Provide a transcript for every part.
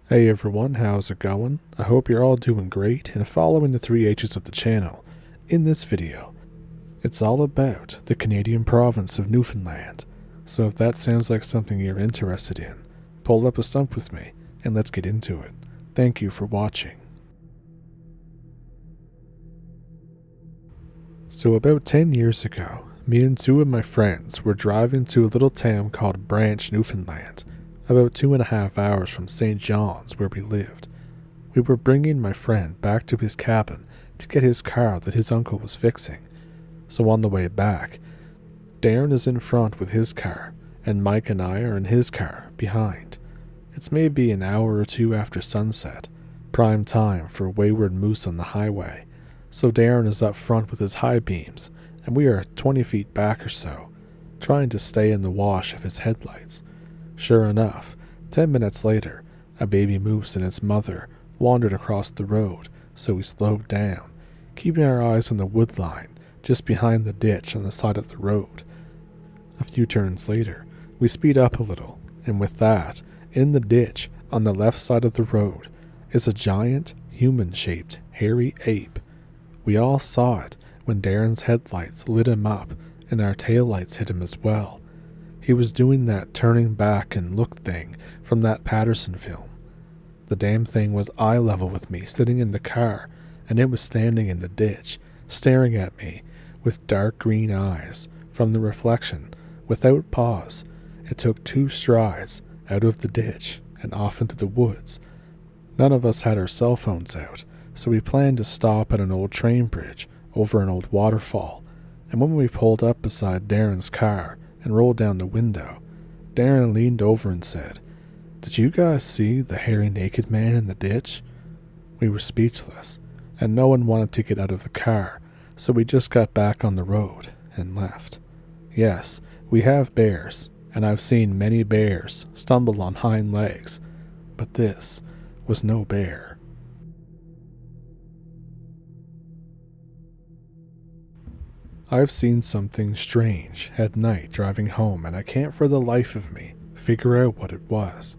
Hey everyone, how's it going? I hope you're all doing great and following the 3H's of the channel. In this video, it's all about the Canadian province of Newfoundland. So if that sounds like something you're interested in, pull up a stump with me and let's get into it. Thank you for watching. So about 10 years ago, me and two of my friends were driving to a little town called Branch, Newfoundland, about 2.5 hours from St. John's where we lived. We were bringing my friend back to his cabin to get his car that his uncle was fixing. So on the way back, Darren is in front with his car, and Mike and I are in his car behind. It's maybe an hour or two after sunset, prime time for wayward moose on the highway. So Darren is up front with his high beams, and we are 20 feet back or so, trying to stay in the wash of his headlights. Sure enough, 10 minutes later, a baby moose and its mother wandered across the road, so we slowed down, keeping our eyes on the wood line just behind the ditch on the side of the road. A few turns later, we speed up a little, and with that, in the ditch on the left side of the road is a giant, human-shaped, hairy ape. We all saw it when Darren's headlights lit him up and our taillights hit him as well. He was doing that turning back and look thing from that Patterson film. The damn thing was eye level with me sitting in the car, and it was standing in the ditch, staring at me with dark green eyes. From the reflection, without pause, it took 2 strides out of the ditch and off into the woods. None of us had our cell phones out, so we planned to stop at an old train bridge over an old waterfall, and when we pulled up beside Darren's car and rolled down the window, Darren leaned over and said, "Did you guys see the hairy naked man in the ditch?" We were speechless, and no one wanted to get out of the car, so we just got back on the road and left. Yes, we have bears, and I've seen many bears stumble on hind legs, but this was no bear. I've seen something strange at night driving home, and I can't for the life of me figure out what it was.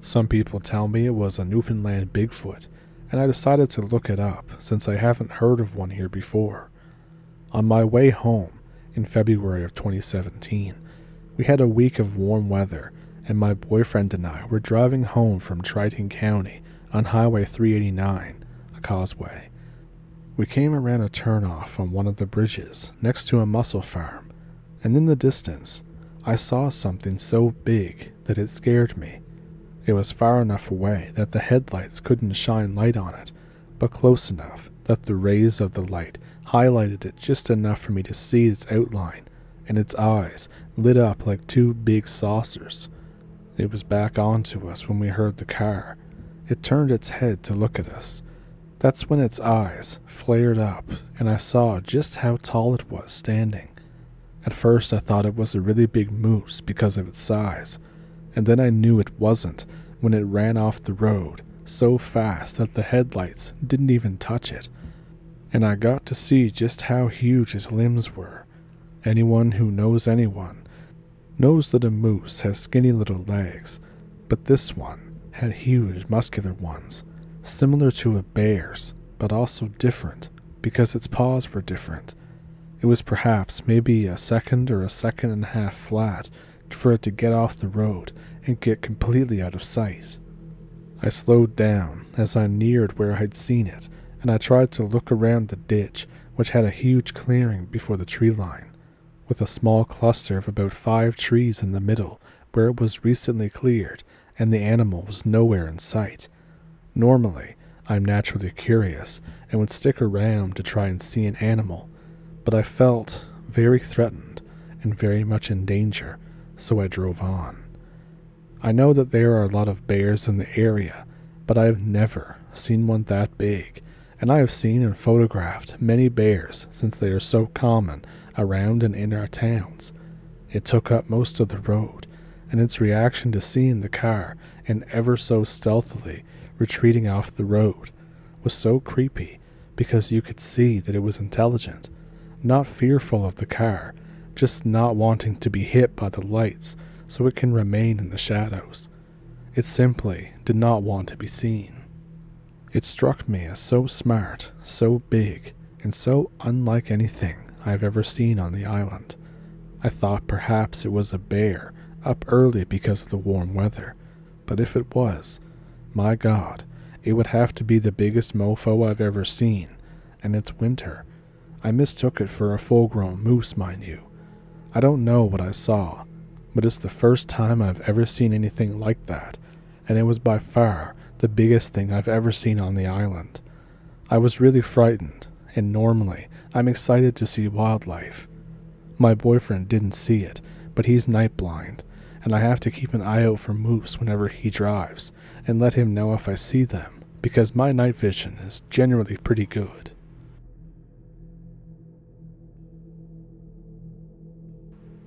Some people tell me it was a Newfoundland Bigfoot, and I decided to look it up since I haven't heard of one here before. On my way home in February of 2017, we had a week of warm weather, and my boyfriend and I were driving home from Triton County on Highway 389, a causeway. We came around a turnoff on one of the bridges next to a mussel farm, and in the distance, I saw something so big that it scared me. It was far enough away that the headlights couldn't shine light on it, but close enough that the rays of the light highlighted it just enough for me to see its outline, and its eyes lit up like 2 big saucers. It was back onto us when we heard the car. It turned its head to look at us. That's when its eyes flared up, and I saw just how tall it was standing. At first I thought it was a really big moose because of its size, and then I knew it wasn't when it ran off the road so fast that the headlights didn't even touch it, and I got to see just how huge his limbs were. Anyone who knows anyone knows that a moose has skinny little legs, but this one had huge muscular ones, similar to a bear's, but also different because its paws were different. It was perhaps maybe a second or a second and a half flat for it to get off the road and get completely out of sight. I slowed down as I neared where I had seen it, and I tried to look around the ditch, which had a huge clearing before the tree line, with a small cluster of about 5 trees in the middle where it was recently cleared, and the animal was nowhere in sight. Normally, I'm naturally curious and would stick around to try and see an animal, but I felt very threatened and very much in danger, so I drove on. I know that there are a lot of bears in the area, but I have never seen one that big, and I have seen and photographed many bears since they are so common around and in our towns. It took up most of the road, and its reaction to seeing the car and ever so stealthily retreating off the road was so creepy because you could see that it was intelligent, not fearful of the car, just not wanting to be hit by the lights so it can remain in the shadows. It simply did not want to be seen. It struck me as so smart, so big, and so unlike anything I've ever seen on the island. I thought perhaps it was a bear, up early because of the warm weather, but if it was, my God, it would have to be the biggest mofo I've ever seen, and it's winter. I mistook it for a full-grown moose, mind you. I don't know what I saw, but it's the first time I've ever seen anything like that, and it was by far the biggest thing I've ever seen on the island. I was really frightened, and normally I'm excited to see wildlife. My boyfriend didn't see it, but he's night blind, and I have to keep an eye out for moose whenever he drives, and let him know if I see them, because my night vision is generally pretty good.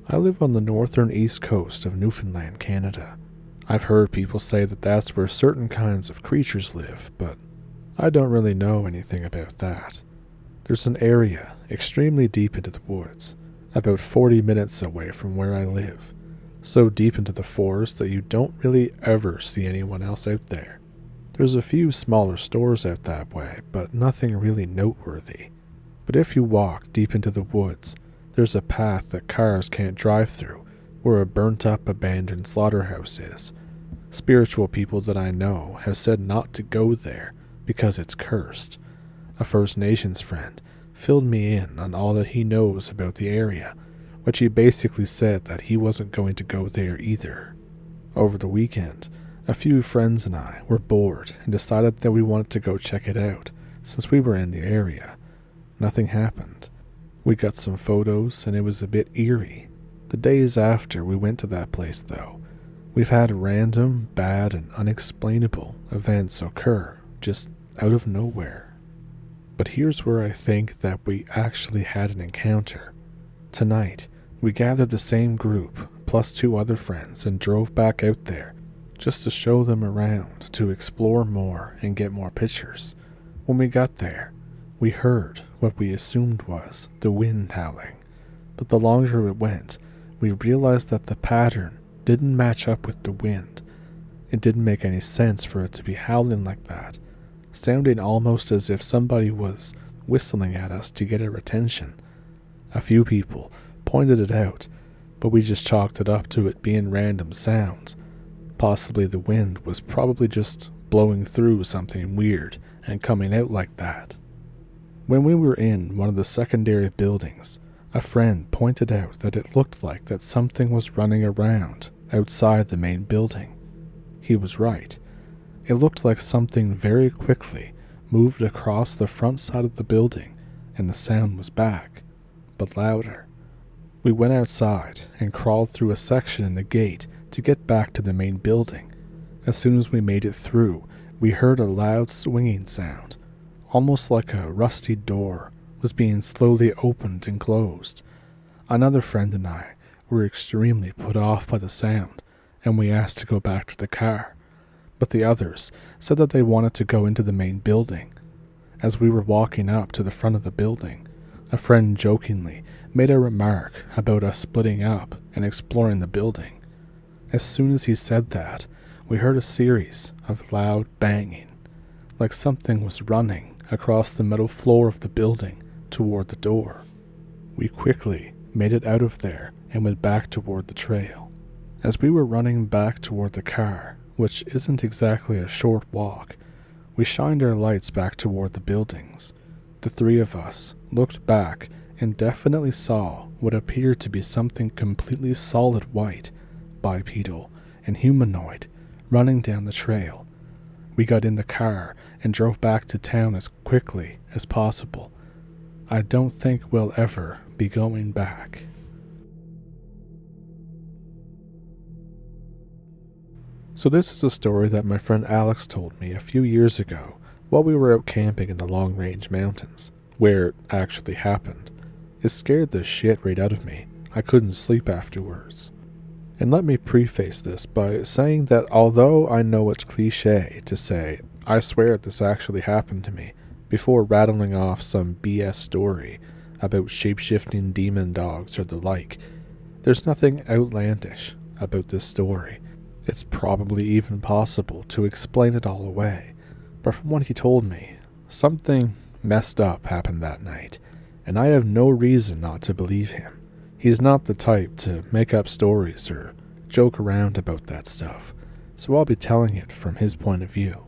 I live on the northern east coast of Newfoundland, Canada. I've heard people say that that's where certain kinds of creatures live, but I don't really know anything about that. There's an area extremely deep into the woods, about 40 minutes away from where I live, so deep into the forest that you don't really ever see anyone else out there. There's a few smaller stores out that way, but nothing really noteworthy. But if you walk deep into the woods, there's a path that cars can't drive through, where a burnt-up abandoned slaughterhouse is. Spiritual people that I know have said not to go there because it's cursed. A First Nations friend filled me in on all that he knows about the area, which he basically said that he wasn't going to go there either. Over the weekend, a few friends and I were bored and decided that we wanted to go check it out, since we were in the area. Nothing happened. We got some photos and it was a bit eerie. The days after we went to that place though, we've had random, bad, and unexplainable events occur just out of nowhere. But here's where I think that we actually had an encounter. Tonight, we gathered the same group, plus 2 other friends, and drove back out there, just to show them around, to explore more and get more pictures. When we got there, we heard what we assumed was the wind howling. But the longer it went, we realized that the pattern didn't match up with the wind. It didn't make any sense for it to be howling like that, sounding almost as if somebody was whistling at us to get our attention. A few people pointed it out, but we just chalked it up to it being random sounds. Possibly the wind was probably just blowing through something weird and coming out like that. When we were in one of the secondary buildings, a friend pointed out that it looked like that something was running around outside the main building. He was right. It looked like something very quickly moved across the front side of the building, and the sound was back, but louder. We went outside and crawled through a section in the gate to get back to the main building. As soon as we made it through, we heard a loud swinging sound, almost like a rusty door was being slowly opened and closed. Another friend and I were extremely put off by the sound, and we asked to go back to the car, but the others said that they wanted to go into the main building. As we were walking up to the front of the building, a friend jokingly made a remark about us splitting up and exploring the building. As soon as he said that, we heard a series of loud banging, like something was running across the metal floor of the building toward the door. We quickly made it out of there and went back toward the trail. As we were running back toward the car, which isn't exactly a short walk, we shined our lights back toward the buildings. The 3 of us looked back and definitely saw what appeared to be something completely solid white, bipedal, and humanoid running down the trail. We got in the car and drove back to town as quickly as possible. I don't think we'll ever be going back. So this is a story that my friend Alex told me a few years ago while we were out camping in the Long Range Mountains, where it actually happened. It scared the shit right out of me. I couldn't sleep afterwards. And let me preface this by saying that although I know it's cliche to say, I swear this actually happened to me, before rattling off some BS story about shape-shifting demon dogs or the like, there's nothing outlandish about this story. It's probably even possible to explain it all away, but from what he told me, something messed up happened that night, and I have no reason not to believe him. He's not the type to make up stories or joke around about that stuff, so I'll be telling it from his point of view.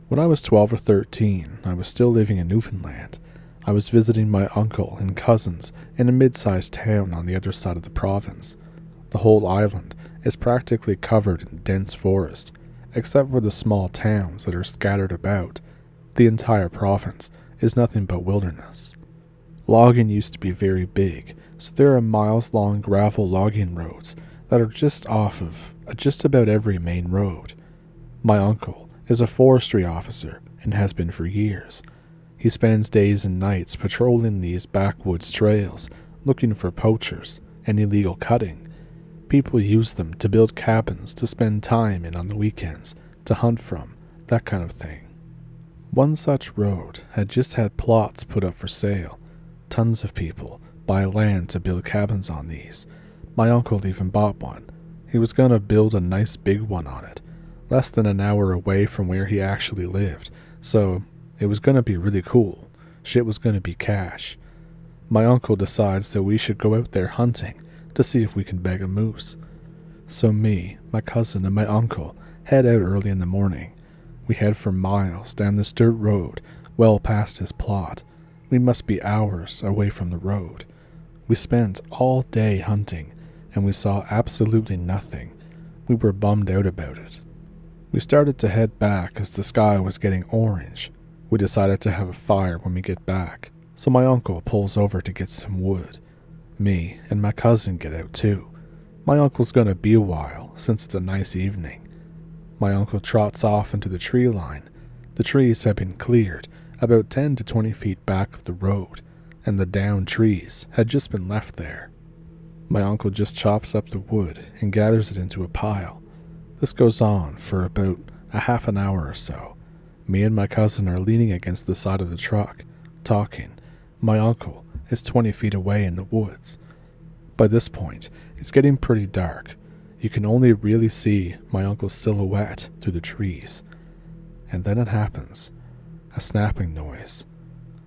When I was 12 or 13, I was still living in Newfoundland. I was visiting my uncle and cousins in a mid-sized town on the other side of the province. The whole island is practically covered in dense forest, except for the small towns that are scattered about. The entire province is nothing but wilderness. Logging used to be very big, so there are miles-long gravel logging roads that are just off of just about every main road. My uncle is a forestry officer and has been for years. He spends days and nights patrolling these backwoods trails, looking for poachers and illegal cutting. People use them to build cabins to spend time in on the weekends, to hunt from, that kind of thing. One such road had just had plots put up for sale. Tons of people buy land to build cabins on these. My uncle even bought one. He was going to build a nice big one on it, less than an hour away from where he actually lived, so it was going to be really cool. Shit was going to be cash. My uncle decides that we should go out there hunting to see if we can bag a moose. So me, my cousin, and my uncle head out early in the morning. We head for miles down this dirt road, well past his plot. We must be hours away from the road. We spent all day hunting, and we saw absolutely nothing. We were bummed out about it. We started to head back as the sky was getting orange. We decided to have a fire when we get back, so my uncle pulls over to get some wood. Me and my cousin get out too. My uncle's gonna be a while, since it's a nice evening. My uncle trots off into the tree line. The trees have been cleared about 10 to 20 feet back of the road, and the downed trees had just been left there. My uncle just chops up the wood and gathers it into a pile. This goes on for about a half an hour or so. Me and my cousin are leaning against the side of the truck, talking. My uncle is 20 feet away in the woods. By this point, it's getting pretty dark. You can only really see my uncle's silhouette through the trees. And then it happens. A snapping noise.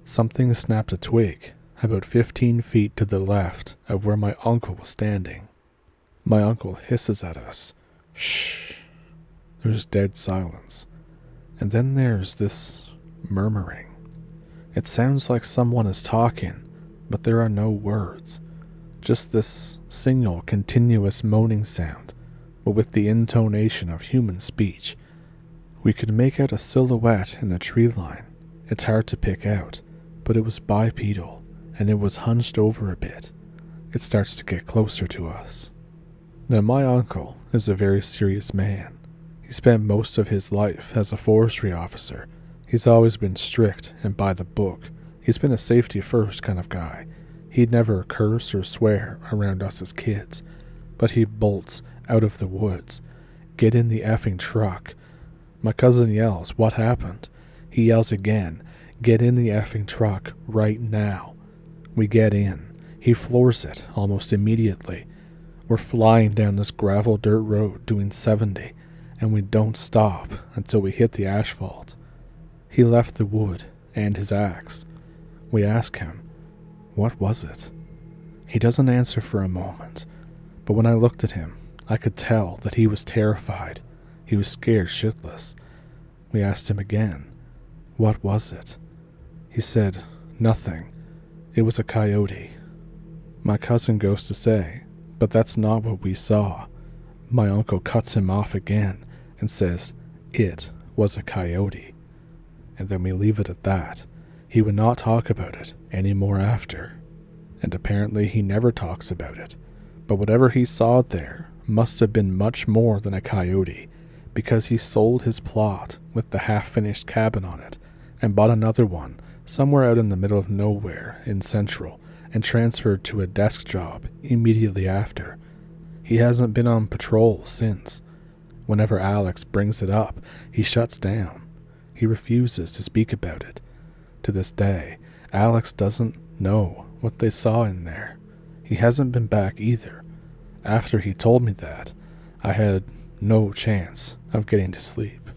Something snapped a twig about 15 feet to the left of where my uncle was standing. My uncle hisses at us. Shh. There's dead silence. And then there's this murmuring. It sounds like someone is talking, but there are no words. Just this single continuous moaning sound, but with the intonation of human speech. We could make out a silhouette in the tree line. It's hard to pick out, but it was bipedal, and it was hunched over a bit. It starts to get closer to us. Now my uncle is a very serious man. He spent most of his life as a forestry officer. He's always been strict and by the book. He's been a safety first kind of guy. He'd never curse or swear around us as kids, but he bolts out of the woods. Get in the effing truck. My cousin yells, "What happened?" He yells again, "Get in the effing truck right now." We get in. He floors it almost immediately. We're flying down this gravel dirt road doing 70, and we don't stop until we hit the asphalt. He left the wood and his axe. We ask him, "What was it?" He doesn't answer for a moment, but when I looked at him, I could tell that he was terrified. He was scared shitless. We asked him again, "What was it?" He said, "Nothing. It was a coyote." My cousin goes to say, "But that's not what we saw." My uncle cuts him off again and says, "It was a coyote." And then we leave it at that. He would not talk about it any more after. And apparently he never talks about it. But whatever he saw there must have been much more than a coyote, because he sold his plot with the half-finished cabin on it and bought another one somewhere out in the middle of nowhere in Central and transferred to a desk job immediately after. He hasn't been on patrol since. Whenever Alex brings it up, he shuts down. He refuses to speak about it. To this day, Alex doesn't know what they saw in there. He hasn't been back either. After he told me that, I had No chance of getting to sleep.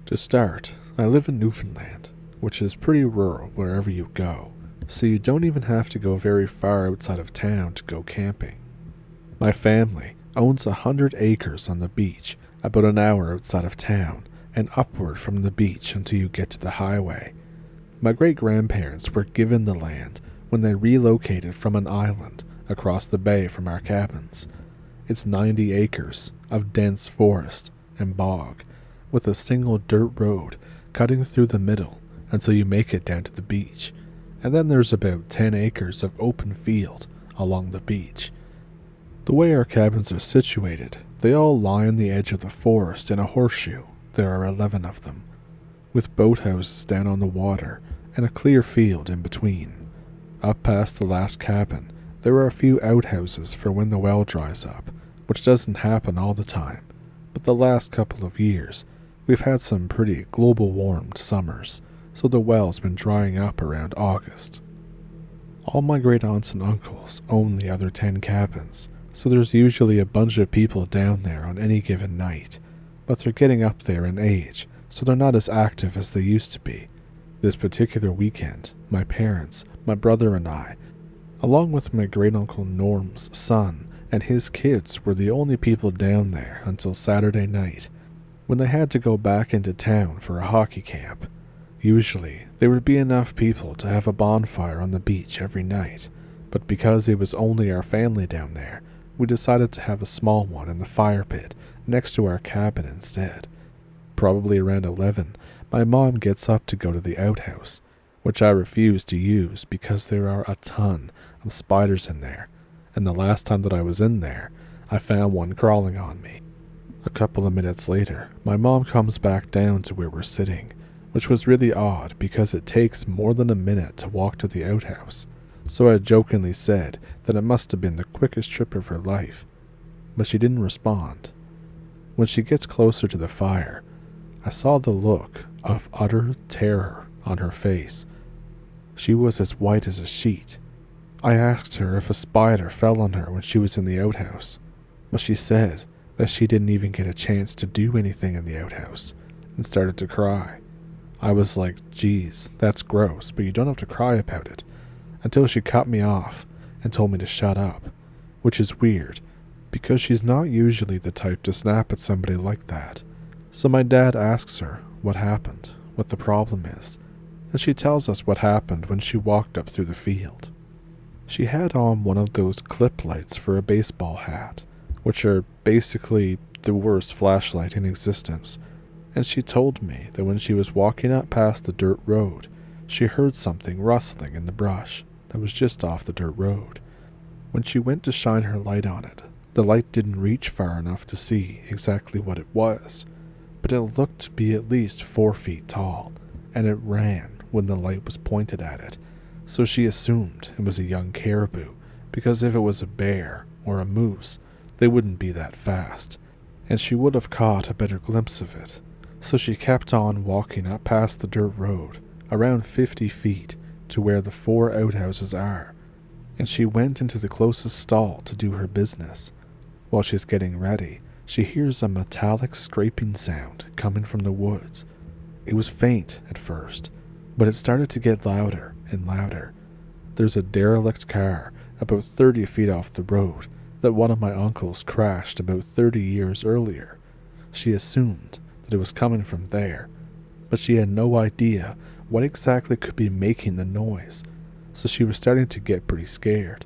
To start, I live in Newfoundland, which is pretty rural wherever you go, so you don't even have to go very far outside of town to go camping. My family owns 100 acres on the beach, about an hour outside of town, and upward from the beach until you get to the highway. My great-grandparents were given the land when they relocated from an island across the bay from our cabins. It's 90 acres of dense forest and bog, with a single dirt road cutting through the middle until you make it down to the beach, and then there's about 10 acres of open field along the beach. The way our cabins are situated, they all lie on the edge of the forest in a horseshoe. There are 11 of them, with boathouses down on the water and a clear field in between. Up past the last cabin, there are a few outhouses for when the well dries up, which doesn't happen all the time, but the last couple of years, we've had some pretty global warmed summers, so the well's been drying up around August. All my great aunts and uncles own the other 10 cabins, so there's usually a bunch of people down there on any given night, but they're getting up there in age, so they're not as active as they used to be. This particular weekend, my parents, my brother and I, along with my great-uncle Norm's son and his kids, were the only people down there until Saturday night, when they had to go back into town for a hockey camp. Usually, there would be enough people to have a bonfire on the beach every night, but because it was only our family down there, we decided to have a small one in the fire pit next to our cabin instead. Probably around 11, my mom gets up to go to the outhouse, which I refuse to use because there are a ton of spiders in there, and the last time that I was in there, I found one crawling on me. A couple of minutes later, my mom comes back down to where we're sitting, which was really odd because it takes more than a minute to walk to the outhouse, so I jokingly said that it must have been the quickest trip of her life, but she didn't respond. When she gets closer to the fire, I saw the look of utter terror on her face. She was as white as a sheet. I asked her if a spider fell on her when she was in the outhouse, but she said that she didn't even get a chance to do anything in the outhouse, and started to cry. I was like, geez, that's gross, but you don't have to cry about it, until she cut me off and told me to shut up, which is weird, because she's not usually the type to snap at somebody like that. So my dad asks her what happened, what the problem is, and she tells us what happened when she walked up through the field. She had on one of those clip lights for a baseball hat, which are basically the worst flashlight in existence, and she told me that when she was walking up past the dirt road, she heard something rustling in the brush that was just off the dirt road. When she went to shine her light on it, the light didn't reach far enough to see exactly what it was, but it looked to be at least 4 feet tall, and it ran when the light was pointed at it, so she assumed it was a young caribou, because if it was a bear or a moose, they wouldn't be that fast, and she would have caught a better glimpse of it. So she kept on walking up past the dirt road, around 50 feet, to where the 4 outhouses are, and she went into the closest stall to do her business. While she's getting ready, she hears a metallic scraping sound coming from the woods. It was faint at first, but it started to get louder and louder. There's a derelict car about 30 feet off the road that one of my uncles crashed about 30 years earlier. She assumed that it was coming from there, but she had no idea what exactly could be making the noise, so she was starting to get pretty scared.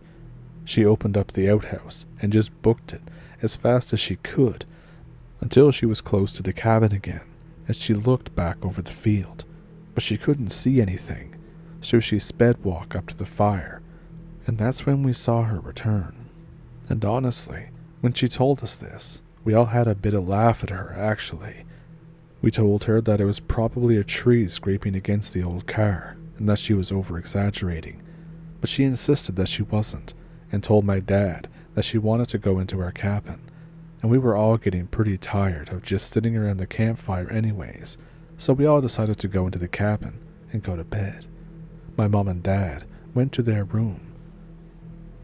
She opened up the outhouse and just booked it as fast as she could until she was close to the cabin again, as she looked back over the field, but she couldn't see anything, so she sped walk up to the fire, and that's when we saw her return. And honestly, when she told us this, we all had a bit of laugh at her, actually. We told her that it was probably a tree scraping against the old car, and that she was over-exaggerating, but she insisted that she wasn't, and told my dad that she wanted to go into our cabin, and we were all getting pretty tired of just sitting around the campfire anyways, so we all decided to go into the cabin and go to bed. My mom and dad went to their room,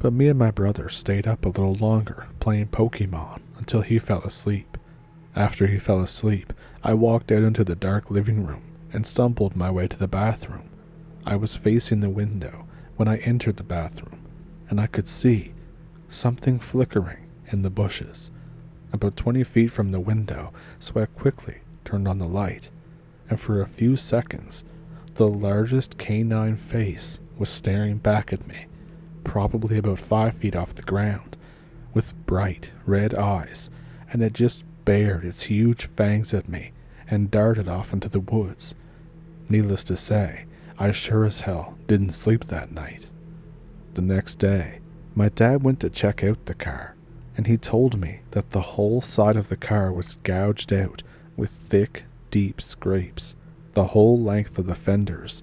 but me and my brother stayed up a little longer playing Pokemon until he fell asleep. After he fell asleep, I walked out into the dark living room and stumbled my way to the bathroom. I was facing the window when I entered the bathroom, and I could see something flickering in the bushes about 20 feet from the window, so I quickly turned on the light, and for a few seconds, the largest canine face was staring back at me, probably about 5 feet off the ground, with bright red eyes, and it just bared its huge fangs at me and darted off into the woods. Needless to say, I sure as hell didn't sleep that night. The next day, my dad went to check out the car, and he told me that the whole side of the car was gouged out with thick, deep scrapes, the whole length of the fenders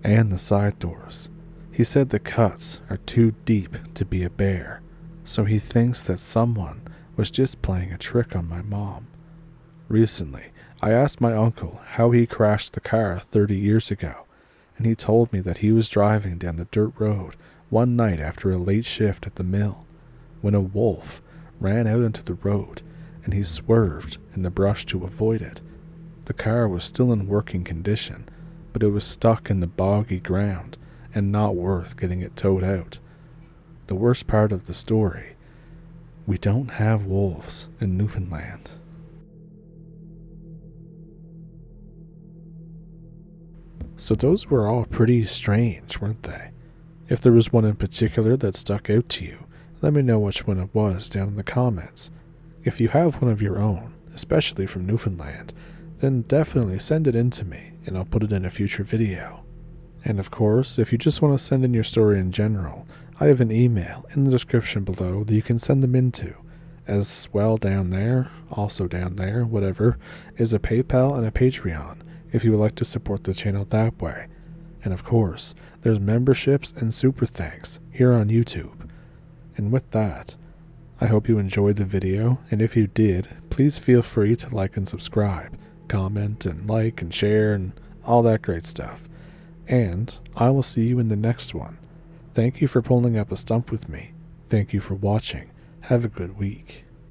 and the side doors. He said the cuts are too deep to be a bear, so he thinks that someone was just playing a trick on my mom. Recently, I asked my uncle how he crashed the car 30 years ago, and he told me that he was driving down the dirt road one night after a late shift at the mill, when a wolf ran out into the road, and he swerved in the brush to avoid it. The car was still in working condition, but it was stuck in the boggy ground and not worth getting it towed out. The worst part of the story, we don't have wolves in Newfoundland. So those were all pretty strange, weren't they? If there was one in particular that stuck out to you, let me know which one it was down in the comments. If you have one of your own, especially from Newfoundland, then definitely send it in to me and I'll put it in a future video. And of course, if you just want to send in your story in general, I have an email in the description below that you can send them into. As well down there, also down there, whatever, is a PayPal and a Patreon if you would like to support the channel that way. And of course, there's memberships and super thanks here on YouTube. And with that, I hope you enjoyed the video, and if you did, please feel free to like and subscribe, comment and like and share and all that great stuff. And I will see you in the next one. Thank you for pulling up a stump with me. Thank you for watching. Have a good week.